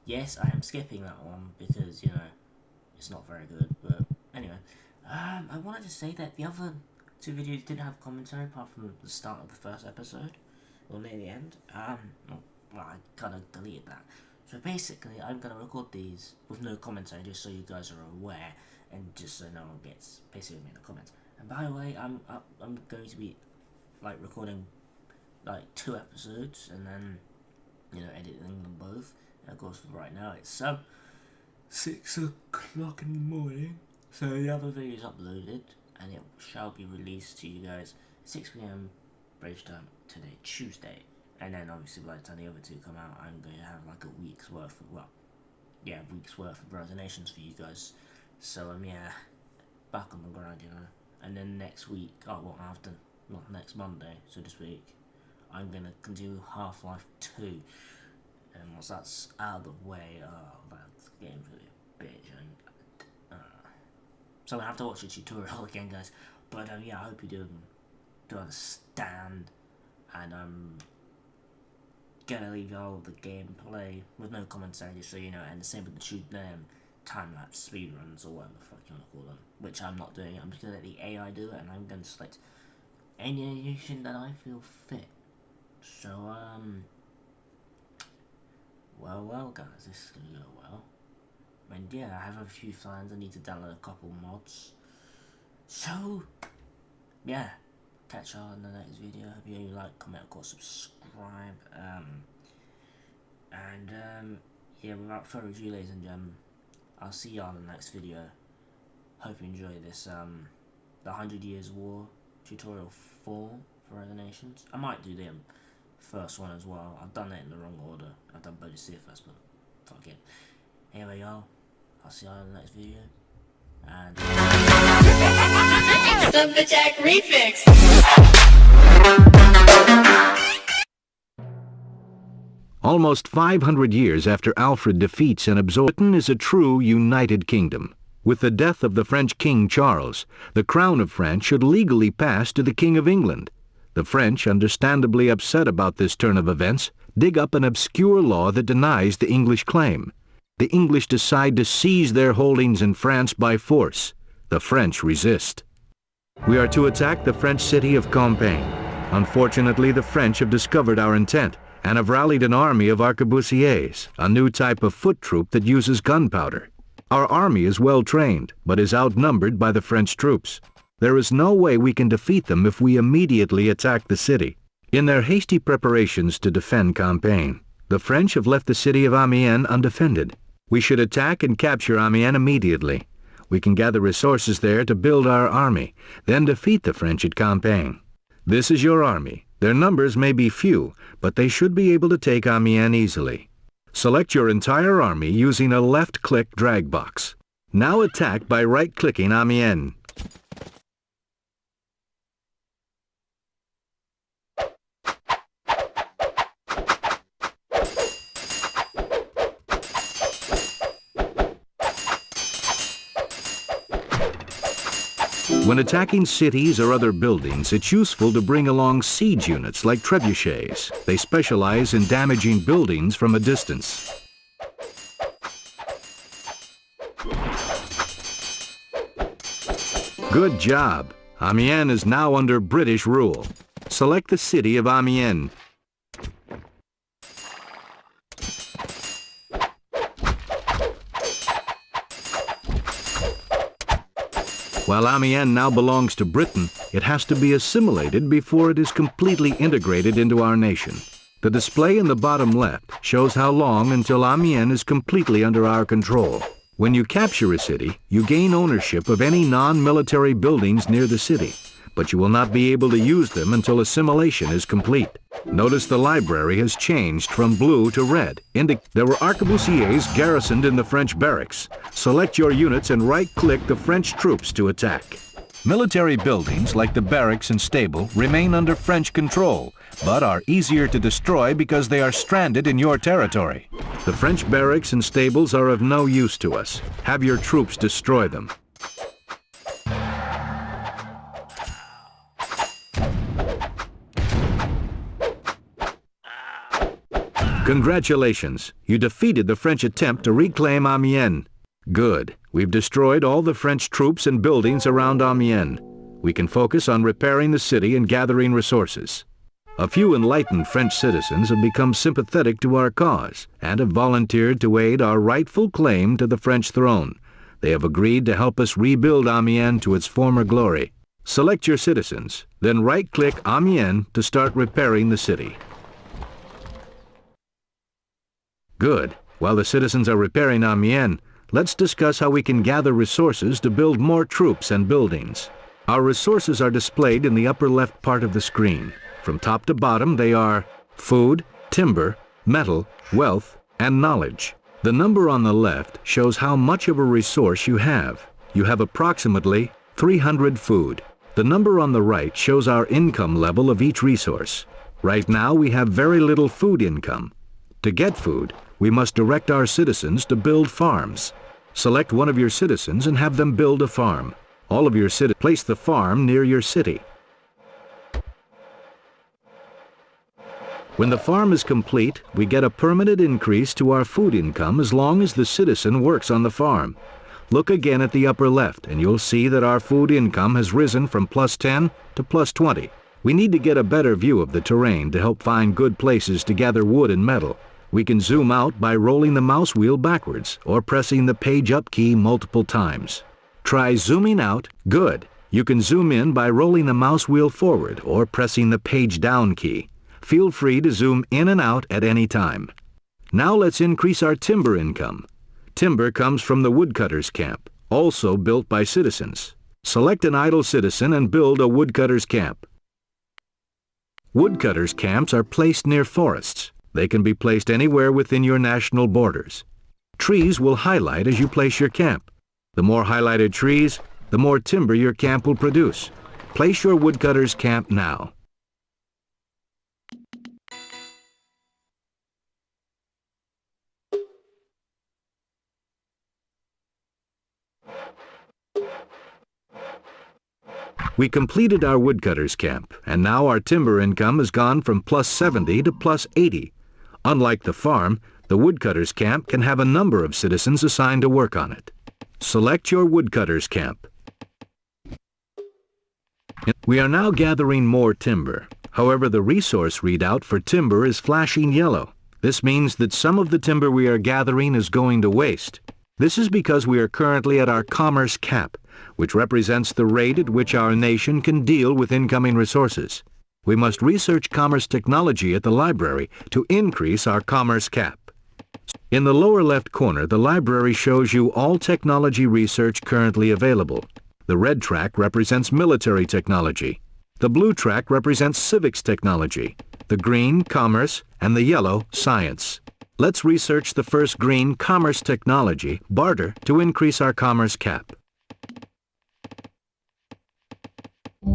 Yes, I am skipping that one because, it's not very good. But anyway, I wanted to say that the other two videos did have commentary apart from the start of the first episode, or near the end. Well, I kind of deleted that. So basically, I'm going to record these with no commentary just so you guys are aware and just so no one gets basically in the comments. And by the way, I'm going to be like recording like 2 episodes and then editing them both. And of course, for right now it's 6 o'clock in the morning, so the other video is uploaded and it shall be released to you guys at 6 p.m. British time today, Tuesday. And then obviously by the time the other two come out, I'm going to have like a week's worth of resignations for you guys. So yeah, back on the grind, And then next week, not next Monday, so this week, I'm gonna continue Half-Life 2. And once that's out of the way, that game's really a bitch. So I have to watch the tutorial again, guys. But yeah, I hope you do understand. And I'm gonna leave y'all the gameplay with no commentary, just so you know. And the same with the time-lapse speedruns, or whatever the fuck you wanna call them. Which I'm not doing. I'm just gonna let the AI do it, and I'm gonna select any animation that I feel fit. So well guys, this is gonna go well. And yeah, I have a few plans. I need to download a couple mods. So yeah, catch y'all in the next video. Hope you like, comment, of course, subscribe. Yeah, without further ado, ladies and gentlemen, I'll see y'all in the next video. Hope you enjoy this the 100 Years War tutorial 4 for other nations. I might do the first one as well. I've done it in the wrong order. I've done Budget C first, but fuck it. Anyway, y'all, I'll see y'all in the next video. And Jack Remix. Almost 500 years after Alfred defeats and absorbs Britain is a true united kingdom. With the death of the French King Charles, the crown of France should legally pass to the King of England. The French, understandably upset about this turn of events, dig up an obscure law that denies the English claim. The English decide to seize their holdings in France by force. The French resist. We are to attack the French city of Compiègne. Unfortunately, the French have discovered our intent and have rallied an army of arquebusiers, a new type of foot troop that uses gunpowder. Our army is well trained, but is outnumbered by the French troops. There is no way we can defeat them if we immediately attack the city. In their hasty preparations to defend Compiègne, the French have left the city of Amiens undefended. We should attack and capture Amiens immediately. We can gather resources there to build our army, then defeat the French at Compiègne. This is your army. Their numbers may be few, but they should be able to take Amiens easily. Select your entire army using a left-click drag box. Now attack by right-clicking Amiens. When attacking cities or other buildings, it's useful to bring along siege units like trebuchets. They specialize in damaging buildings from a distance. Good job! Amiens is now under British rule. Select the city of Amiens. While Amiens now belongs to Britain, it has to be assimilated before it is completely integrated into our nation. The display in the bottom left shows how long until Amiens is completely under our control. When you capture a city, you gain ownership of any non-military buildings near the city, but you will not be able to use them until assimilation is complete. Notice the library has changed from blue to red. There were arquebusiers garrisoned in the French barracks. Select your units and right-click the French troops to attack. Military buildings like the barracks and stable remain under French control, but are easier to destroy because they are stranded in your territory. The French barracks and stables are of no use to us. Have your troops destroy them. Congratulations! You defeated the French attempt to reclaim Amiens. Good. We've destroyed all the French troops and buildings around Amiens. We can focus on repairing the city and gathering resources. A few enlightened French citizens have become sympathetic to our cause and have volunteered to aid our rightful claim to the French throne. They have agreed to help us rebuild Amiens to its former glory. Select your citizens, then right-click Amiens to start repairing the city. Good. While the citizens are repairing Amiens, let's discuss how we can gather resources to build more troops and buildings. Our resources are displayed in the upper left part of the screen. From top to bottom, they are food, timber, metal, wealth, and knowledge. The number on the left shows how much of a resource you have. You have approximately 300 food. The number on the right shows our income level of each resource. Right now, we have very little food income. To get food, we must direct our citizens to build farms. Select one of your citizens and have them build a farm. All of your citizens place the farm near your city. When the farm is complete, we get a permanent increase to our food income as long as the citizen works on the farm. Look again at the upper left and you'll see that our food income has risen from +10 to +20. We need to get a better view of the terrain to help find good places to gather wood and metal. We can zoom out by rolling the mouse wheel backwards or pressing the page up key multiple times. Try zooming out. Good. You can zoom in by rolling the mouse wheel forward or pressing the page down key. Feel free to zoom in and out at any time. Now let's increase our timber income. Timber comes from the woodcutters camp, also built by citizens. Select an idle citizen and build a woodcutters camp. Woodcutters camps are placed near forests. They can be placed anywhere within your national borders. Trees will highlight as you place your camp. The more highlighted trees, the more timber your camp will produce. Place your woodcutters camp now. We completed our woodcutters camp, and now our timber income has gone from +70 to +80. Unlike the farm, the woodcutters camp can have a number of citizens assigned to work on it. Select your woodcutters camp. We are now gathering more timber. However, the resource readout for timber is flashing yellow. This means that some of the timber we are gathering is going to waste. This is because we are currently at our commerce cap, which represents the rate at which our nation can deal with incoming resources. We must research commerce technology at the library to increase our commerce cap. In the lower left corner, the library shows you all technology research currently available. The red track represents military technology. The blue track represents civics technology. The green, commerce, and the yellow, science. Let's research the first green, commerce technology, barter, to increase our commerce cap.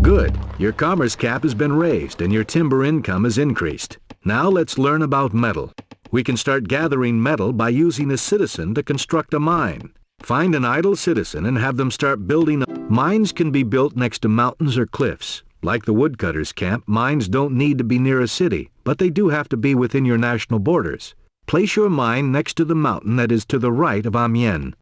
Good. Your commerce cap has been raised and your timber income has increased. Now let's learn about metal. We can start gathering metal by using a citizen to construct a mine. Find an idle citizen and have them start building. Mines can be built next to mountains or cliffs. Like the woodcutters camp, mines don't need to be near a city, but they do have to be within your national borders. Place your mine next to the mountain that is to the right of Amiens.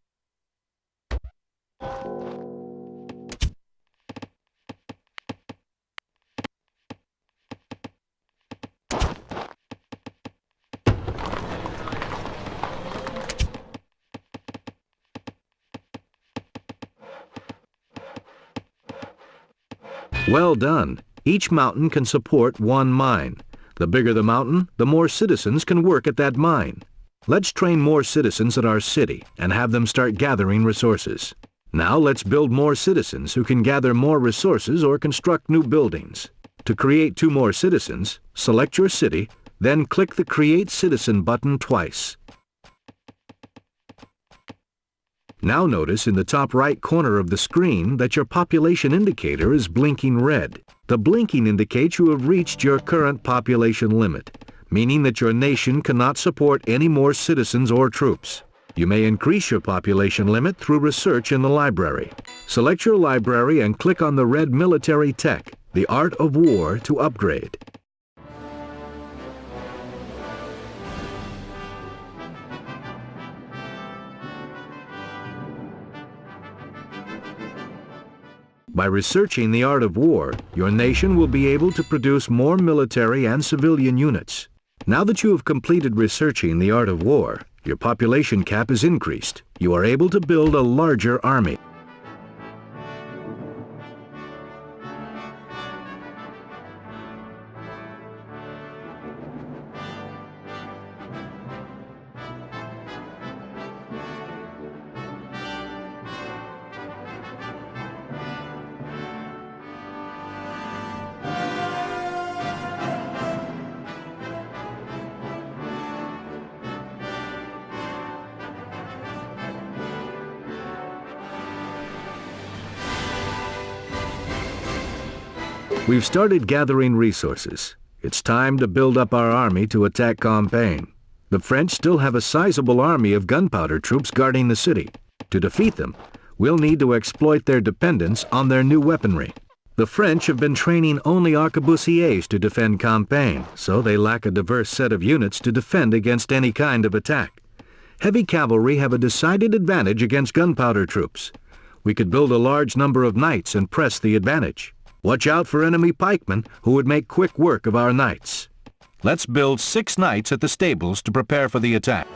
Well done. Each mountain can support one mine. The bigger the mountain, the more citizens can work at that mine. Let's train more citizens at our city and have them start gathering resources. Now let's build more citizens who can gather more resources or construct new buildings. To create 2 more citizens, select your city, then click the Create Citizen button twice. Now notice in the top right corner of the screen that your population indicator is blinking red. The blinking indicates you have reached your current population limit, meaning that your nation cannot support any more citizens or troops. You may increase your population limit through research in the library. Select your library and click on the red military tech, the Art of War, to upgrade. By researching the art of war, your nation will be able to produce more military and civilian units. Now that you have completed researching the art of war, your population cap is increased. You are able to build a larger army. We've started gathering resources. It's time to build up our army to attack Compiègne. The French still have a sizable army of gunpowder troops guarding the city. To defeat them, we'll need to exploit their dependence on their new weaponry. The French have been training only arquebusiers to defend Compiègne, so they lack a diverse set of units to defend against any kind of attack. Heavy cavalry have a decided advantage against gunpowder troops. We could build a large number of knights and press the advantage. Watch out for enemy pikemen who would make quick work of our knights. Let's build 6 knights at the stables to prepare for the attack.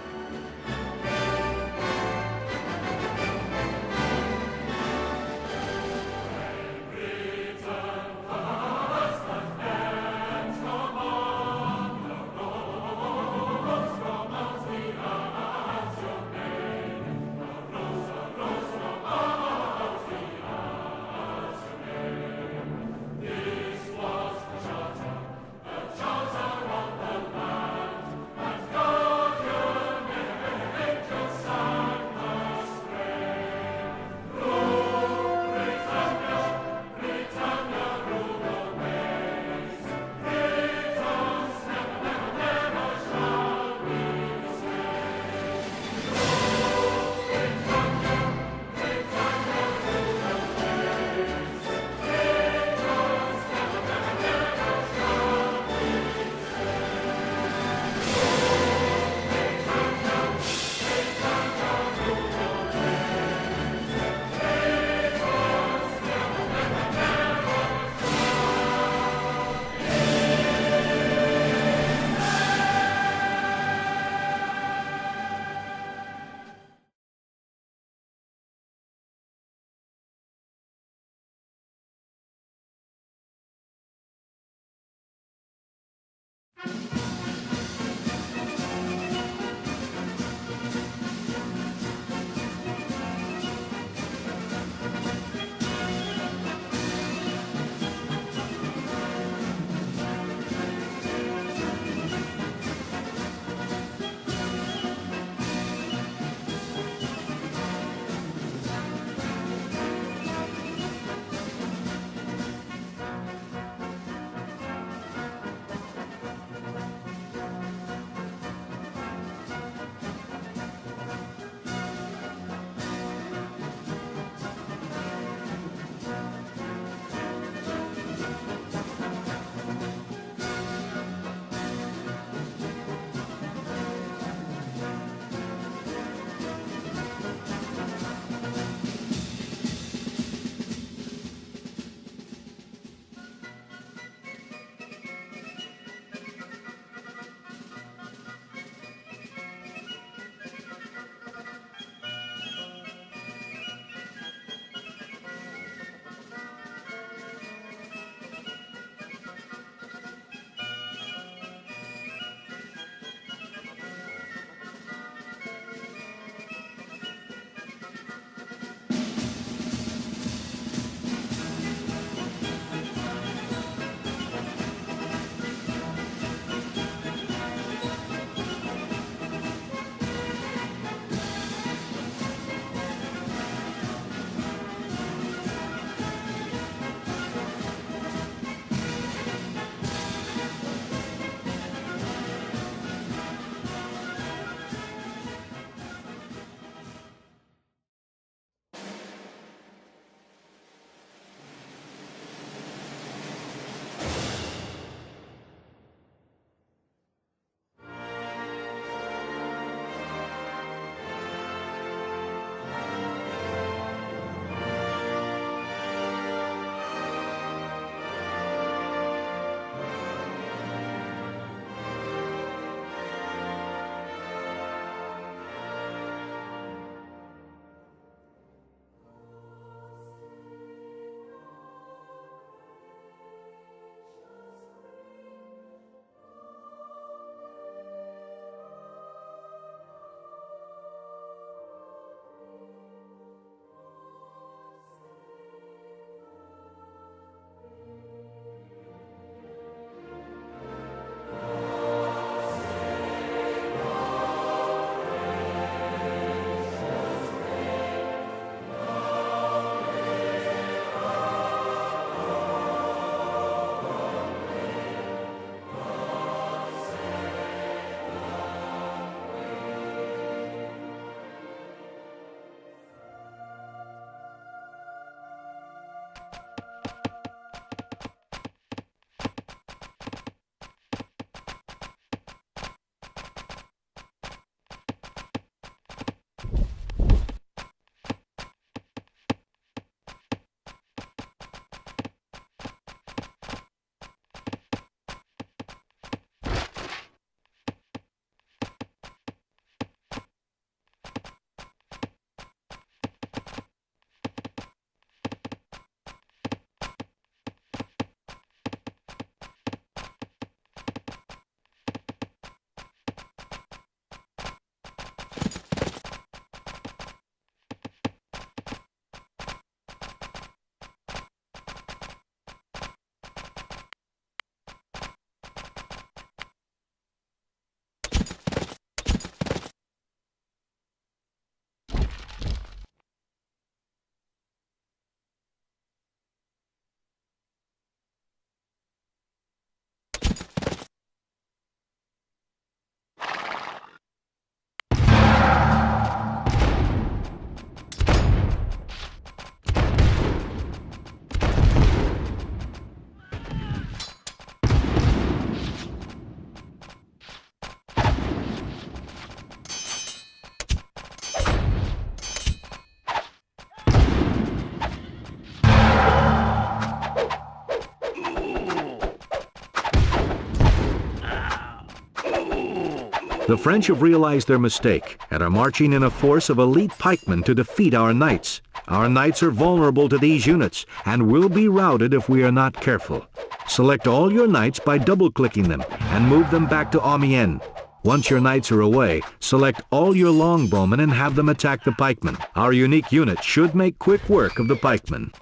The French have realized their mistake and are marching in a force of elite pikemen to defeat our knights. Our knights are vulnerable to these units and will be routed if we are not careful. Select all your knights by double-clicking them and move them back to Amiens. Once your knights are away, select all your longbowmen and have them attack the pikemen. Our unique unit should make quick work of the pikemen.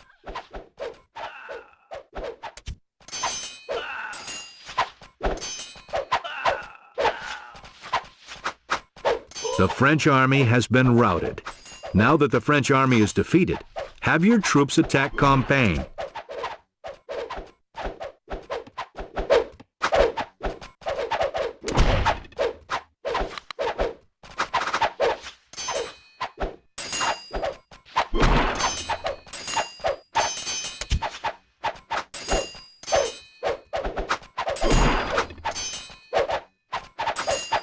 The French army has been routed. Now that the French army is defeated, have your troops attack Compiègne.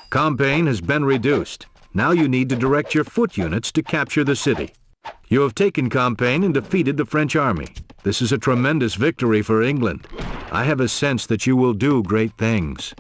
Compiègne has been reduced. Now you need to direct your foot units to capture the city. You have taken Compiègne and defeated the French army. This is a tremendous victory for England. I have a sense that you will do great things.